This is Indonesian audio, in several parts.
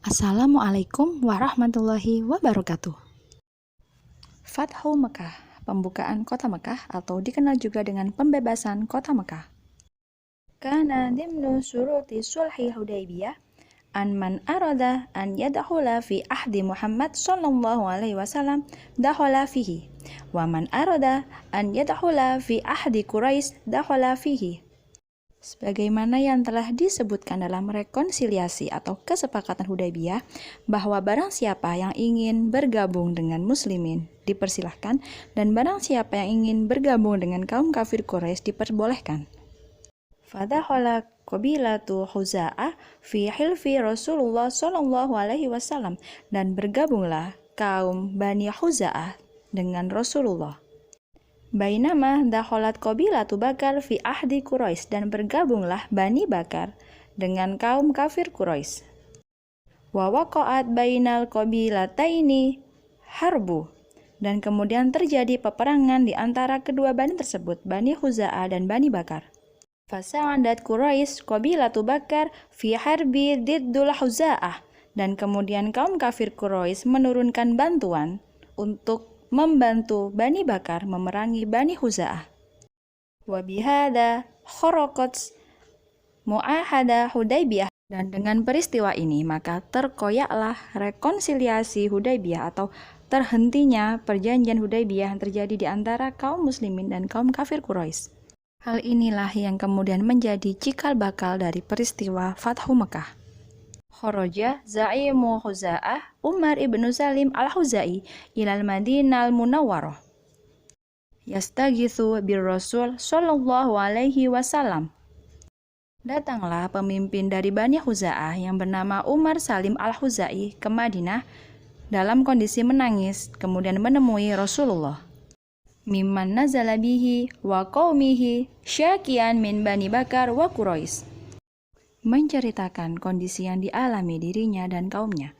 Assalamualaikum warahmatullahi wabarakatuh. Fathu Mekah, pembukaan kota Mekah atau dikenal juga dengan pembebasan kota Mekah. Kana dimnu syuruti sulhi Hudaybiyah an man arada an yadkhula fi ahdi Muhammad sallallahu alaihi wasallam dakhala fihi wa man arada an yadkhula fi ahdi Quraisy dakhala fihi. Sebagaimana yang telah disebutkan dalam rekonsiliasi atau kesepakatan Hudaybiyah, bahwa barang siapa yang ingin bergabung dengan muslimin dipersilahkan, dan barang siapa yang ingin bergabung dengan kaum kafir Quraisy diperbolehkan. Fadakhala qabilatu Khuza'ah fi hilfi Rasulullah sallallahu alaihi wasallam, dan bergabunglah kaum Bani Khuza'ah dengan Rasulullah. Bainama dakhalat qabilatu Bakar fi ahdi Quraisy, dan bergabunglah Bani Bakar dengan kaum kafir Quraisy. Wa waqa'at bainal qabilataini harbu, dan kemudian terjadi peperangan di antara kedua bani tersebut, Bani Khuza'ah dan Bani Bakar. Fasa'adat Quraisy qabilatu Bakar fi harbi diddul Khuza'ah, dan kemudian kaum kafir Quraisy menurunkan bantuan untuk membantu Bani Bakar memerangi Bani Khuza'ah. Wa bihada kharaqat mu'ahada Hudaybiyah, dan dengan peristiwa ini maka terkoyaklah rekonsiliasi Hudaybiyah atau terhentinya perjanjian Hudaybiyah yang terjadi di antara kaum muslimin dan kaum kafir Quraisy. Hal inilah yang kemudian menjadi cikal bakal dari peristiwa Fathu Mekah. Kharaja za'imu Khuza'ah Umar ibnu Salim al-Khuzai ilal Madinah al-Munawwarah yastagitsu bir Rasul sallallahu alaihi wasallam. Datanglah pemimpin dari Bani Khuza'ah yang bernama Umar Salim al-Khuzai ke Madinah dalam kondisi menangis, kemudian menemui Rasulullah. Mimman nazala bihi wa qaumihi syakian min Bani Bakar wa Quraisy, menceritakan kondisi yang dialami dirinya dan kaumnya,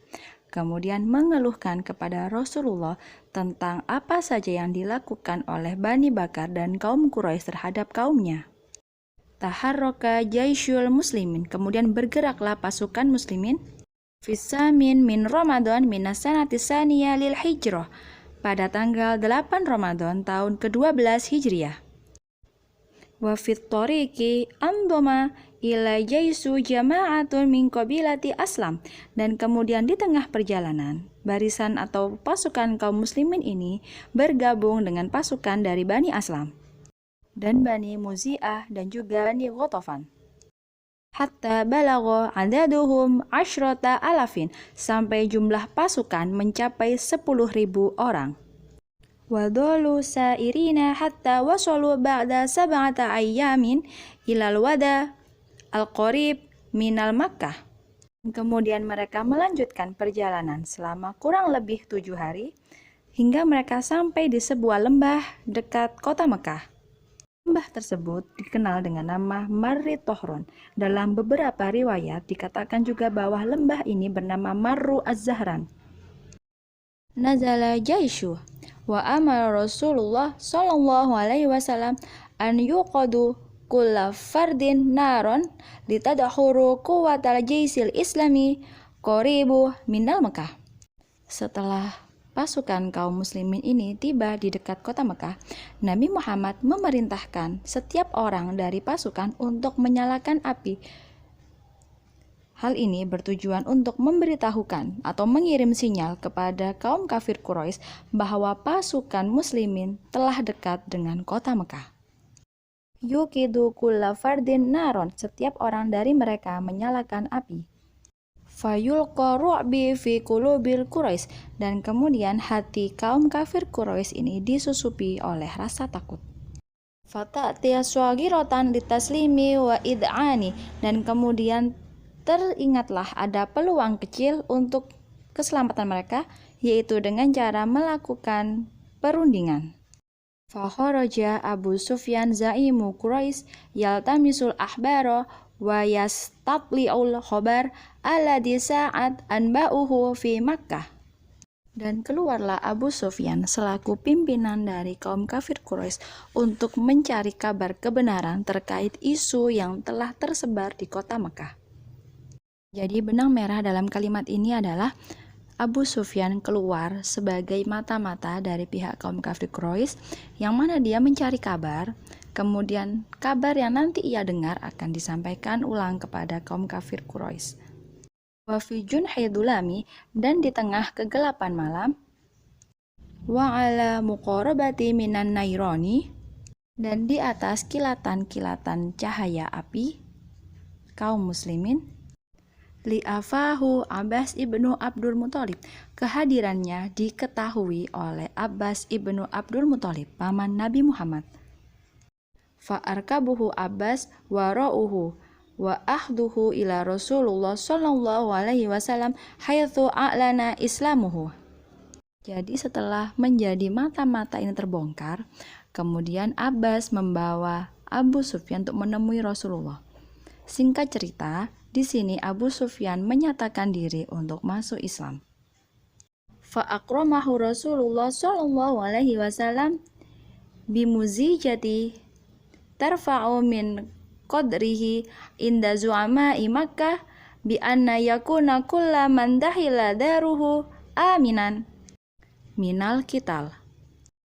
kemudian mengeluhkan kepada Rasulullah tentang apa saja yang dilakukan oleh Bani Bakar dan kaum Quraisy terhadap kaumnya. Taharraka jaisyul muslimin, kemudian bergeraklah pasukan muslimin, fisamin min Ramadan minas sanati saniyah lil hijrah, pada tanggal 8 Ramadan tahun ke-12 Hijriah. Wa fit tariqi andoma ila jaisu jama'atun min qabilati Aslam, dan kemudian di tengah perjalanan barisan atau pasukan kaum muslimin ini bergabung dengan pasukan dari Bani Aslam dan Bani Muzi'ah dan juga Bani Ghatafan. Hatta balagha adaduhum asyrata alafin, sampai jumlah pasukan mencapai 10.000 orang. Wadolu sairina hatta wasalu ba'da sab'ata ayyamin ilal wada al-qarib minal Makkah. Kemudian mereka melanjutkan perjalanan selama kurang lebih 7 hari hingga mereka sampai di sebuah lembah dekat kota Mekah. Lembah tersebut dikenal dengan nama Marri Tohron. Dalam beberapa riwayat dikatakan juga bahwa lembah ini bernama Marru Az-Zahran. Nazala jaishu wa amara Rasulullah sallallahu alaihi wasallam an yuqadu kulla fardin naron litadahuru quwwatal jaisil islami qaribu minal Mekah. Setelah pasukan kaum muslimin ini tiba di dekat kota Mekah, Nabi Muhammad memerintahkan setiap orang dari pasukan untuk menyalakan api. Hal ini bertujuan untuk memberitahukan atau mengirim sinyal kepada kaum kafir Quraisy bahwa pasukan muslimin telah dekat dengan kota Mekah. Yuqidu kulla fardin naron, setiap orang dari mereka menyalakan api. Fayulqa ru'bi fi qulubil Quraisy, dan kemudian hati kaum kafir Quraisy ini disusupi oleh rasa takut. Fata'tiya swagiratan litaslimi wa id'ani, dan kemudian teringatlah ada peluang kecil untuk keselamatan mereka, yaitu dengan cara melakukan perundingan. Fakharaja Abu Sufyan zaimu Quraisy yaltamisul ahbara wa yastatli'ul khabar alladhi sa'at anba'uhu fi Makkah. Dan keluarlah Abu Sufyan selaku pimpinan dari kaum kafir Quraisy untuk mencari kabar kebenaran terkait isu yang telah tersebar di kota Mekah. Jadi benang merah dalam kalimat ini adalah Abu Sufyan keluar sebagai mata-mata dari pihak kaum kafir Quraisy yang mana dia mencari kabar, kemudian kabar yang nanti ia dengar akan disampaikan ulang kepada kaum kafir Quraisy. Wa fi junhi dhulami, dan di tengah kegelapan malam, wa ala muqarabati minan nairani, dan di atas kilatan-kilatan cahaya api kaum muslimin, li'afahu Abbas ibnu Abdul Muthalib, kehadirannya diketahui oleh Abbas ibnu Abdul Muthalib, paman Nabi Muhammad. Fa'arkabuhu Abbas wa ra'uhu wa ahduhu ila Rasulullah sallallahu alaihi wasallam haitsu a'lana islamuhu. Jadi setelah menjadi mata-mata ini terbongkar, kemudian Abbas membawa Abu Sufyan untuk menemui Rasulullah. Singkat cerita, di sini Abu Sufyan menyatakan diri untuk masuk Islam. Fa'akramahu Rasulullah sallallahu alaihi wasallam bimuzijati tarfa'u min qadrihi inda zu'ama'i Makkah bi anna yakuna kulla man dahila daruhu aminan minal qital.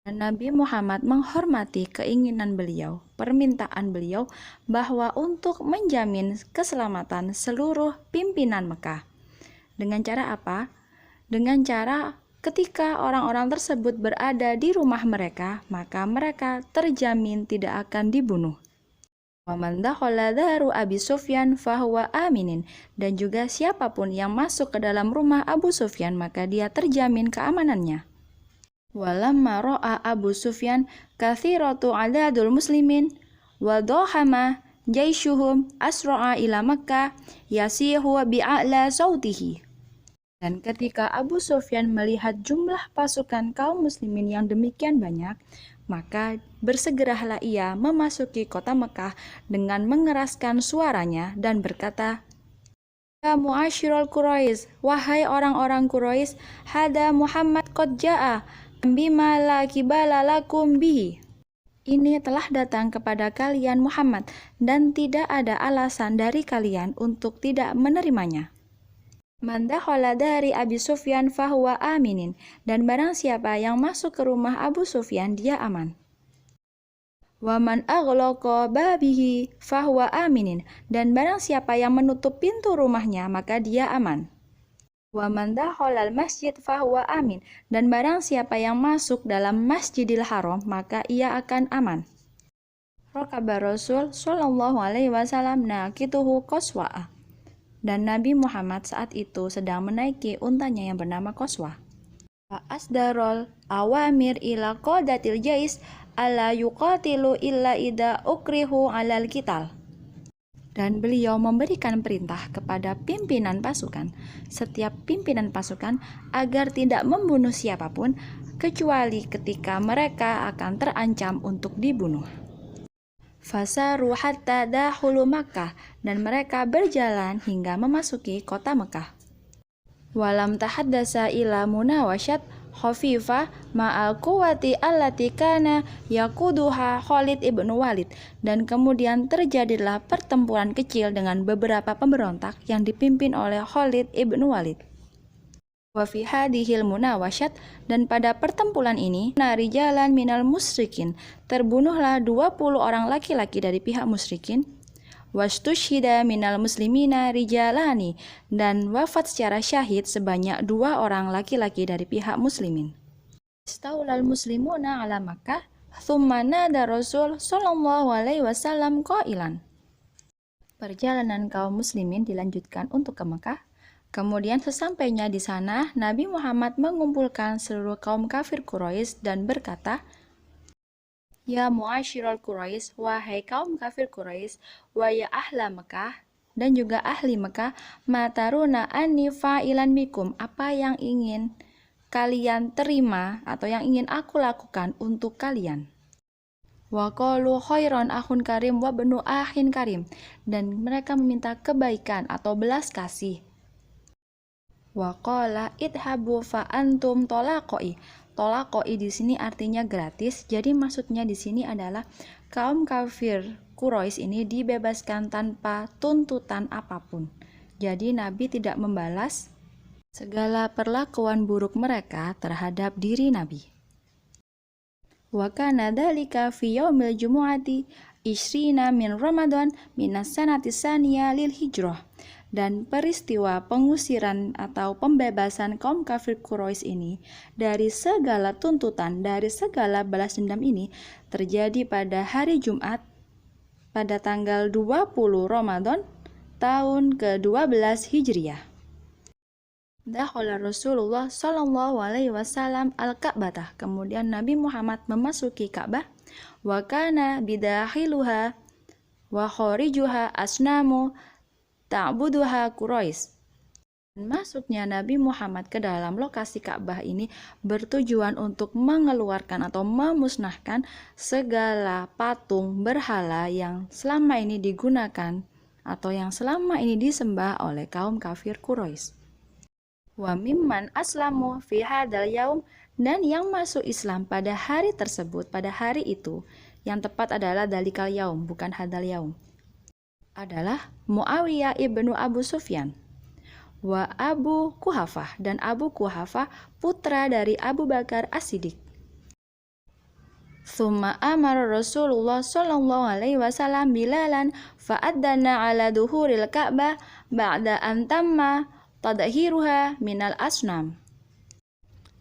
Nabi Muhammad menghormati keinginan beliau, permintaan beliau bahwa untuk menjamin keselamatan seluruh pimpinan Mekah. Dengan cara apa? Dengan cara ketika orang-orang tersebut berada di rumah mereka, maka mereka terjamin tidak akan dibunuh. Wa man dakhala daru Abi Sufyan fahuwa aminin, dan juga siapapun yang masuk ke dalam rumah Abu Sufyan maka dia terjamin keamanannya. Walamma ra'a Abu Sufyan kathiratu adadul muslimin wa dohama jaishuhum asra'a ila Makkah yasihu bi'a'la sautihi. Dan ketika Abu Sufyan melihat jumlah pasukan kaum muslimin yang demikian banyak, maka bersegeralah ia memasuki kota Mekah dengan mengeraskan suaranya dan berkata, Ya mu'asyiral Quraisy, wahai orang-orang Quraisy, hada Muhammad qad ja'a bima la kibala lakum bihi. Ini telah datang kepada kalian Muhammad dan tidak ada alasan dari kalian untuk tidak menerimanya. Man dakhala dari Abi Sufyan fahuwa aminin, dan barang siapa yang masuk ke rumah Abu Sufyan dia aman. Wa man aghlaqa babihi fahuwa aminin, dan barang siapa yang menutup pintu rumahnya maka dia aman. Wa man dakhala al-masjid fahuwa amin, dan barang siapa yang masuk dalam Masjidil Haram maka ia akan aman. Rakaba Rasul sallallahu alaihi wasallam naqituhu Qaswa'ah, dan Nabi Muhammad saat itu sedang menaiki untanya yang bernama Qaswah. Fa asdarul awamir ila qadatil jais alla yuqatilu illa idza ukrihu alal qital. Dan beliau memberikan perintah kepada pimpinan pasukan, setiap pimpinan pasukan, agar tidak membunuh siapapun kecuali ketika mereka akan terancam untuk dibunuh. Fasaru hatta dahulu Makkah, dan mereka berjalan hingga memasuki kota Mekah. Walam tahaddasa ila munawasyat khafifah ma'al quwati allati kana yaquduha Khalid ibn Walid, dan kemudian terjadilah pertempuran kecil dengan beberapa pemberontak yang dipimpin oleh Khalid ibn Walid. Wa fi hadhil munawasyat, dan pada pertempuran ini rijalan minal musyrikin, terbunuhlah 20 orang laki-laki dari pihak musyrikin. Wastushhida minal muslimina rijalani, dan wafat secara syahid sebanyak 2 orang laki-laki dari pihak muslimin. Istaulal muslimuna ala Makkah, thumma nada Rasul sallallahu alaihi wasallam qailan. Perjalanan kaum muslimin dilanjutkan untuk ke Mekah. Kemudian sesampainya di sana, Nabi Muhammad mengumpulkan seluruh kaum kafir Quraisy dan berkata, Ya mu'asyiral Quraisy, wahai kaum kafir Quraisy, wa ya ahla Mekah, dan juga ahli Mekah, mataruna anni fa'ilan bikum, apa yang ingin kalian terima atau yang ingin aku lakukan untuk kalian. Wa qalu khairan akhun karim wa benu akhin karim, dan mereka meminta kebaikan atau belas kasih. Wa qala idhabu fa antum tolaqoi. Tolaqoi di sini artinya gratis. Jadi maksudnya di sini adalah kaum kafir Quraisy ini dibebaskan tanpa tuntutan apapun. Jadi Nabi tidak membalas segala perlakuan buruk mereka terhadap diri Nabi. Wa kana dzalika fi yaumil jumu'ati isrina min Ramadan minas sanati tsaniyah lil hijrah. Dan peristiwa pengusiran atau pembebasan kaum kafir Quraisy ini dari segala tuntutan, dari segala balas dendam ini terjadi pada hari Jumat pada tanggal 20 Ramadan tahun ke-12 Hijriah. Dakhala Rasulullah sallallahu alaihi wasallam al-Ka'bah. Kemudian Nabi Muhammad memasuki Ka'bah. Wa kana bidakhiluha wa kharijuha asnamu ta'buduha Quraisy. Masuknya Nabi Muhammad ke dalam lokasi Ka'bah ini bertujuan untuk mengeluarkan atau memusnahkan segala patung berhala yang selama ini digunakan atau yang selama ini disembah oleh kaum kafir Quraisy. Wa mimman aslamu fi hadzal yaum, dan yang masuk Islam pada hari tersebut, pada hari itu, yang tepat adalah dalikal yaum, bukan hadzal yaum, adalah Muawiyah ibnu Abu Sufyan, wa Abu Quhafah, dan Abu Quhafah putra dari Abu Bakar As-Siddiq. Tsumma amara Rasulullah sallallahu alaihi wasallam Bilalan fa'addana ala duhuril Ka'bah ba'da an tamma tadhiruha minal asnam.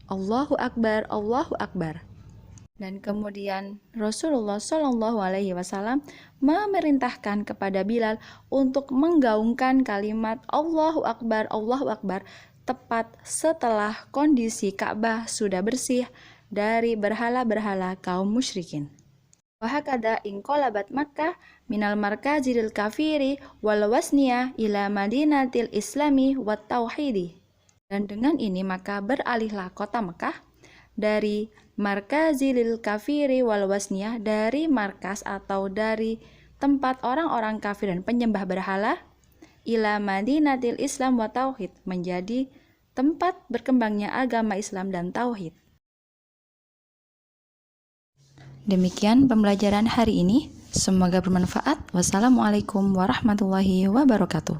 Allahu Akbar, Allahu Akbar. Dan kemudian Rasulullah Shallallahu Alaihi Wasallam memerintahkan kepada Bilal untuk menggaungkan kalimat Allahu Akbar, Allahu Akbar tepat setelah kondisi Ka'bah sudah bersih dari berhala-berhala kaum musyrikin. Wahakada inqalabat Makkah minal markazil kafiri wal wasniyah ila madinatil islami wat tauhidi. Dan dengan ini maka beralihlah kota Mekah dari markazil kafiri wal wasniyah, dari markas atau dari tempat orang-orang kafir dan penyembah berhala, ila madinatil islam wa tauhid, menjadi tempat berkembangnya agama Islam dan tauhid. Demikian pembelajaran hari ini, semoga bermanfaat. Wassalamualaikum warahmatullahi wabarakatuh.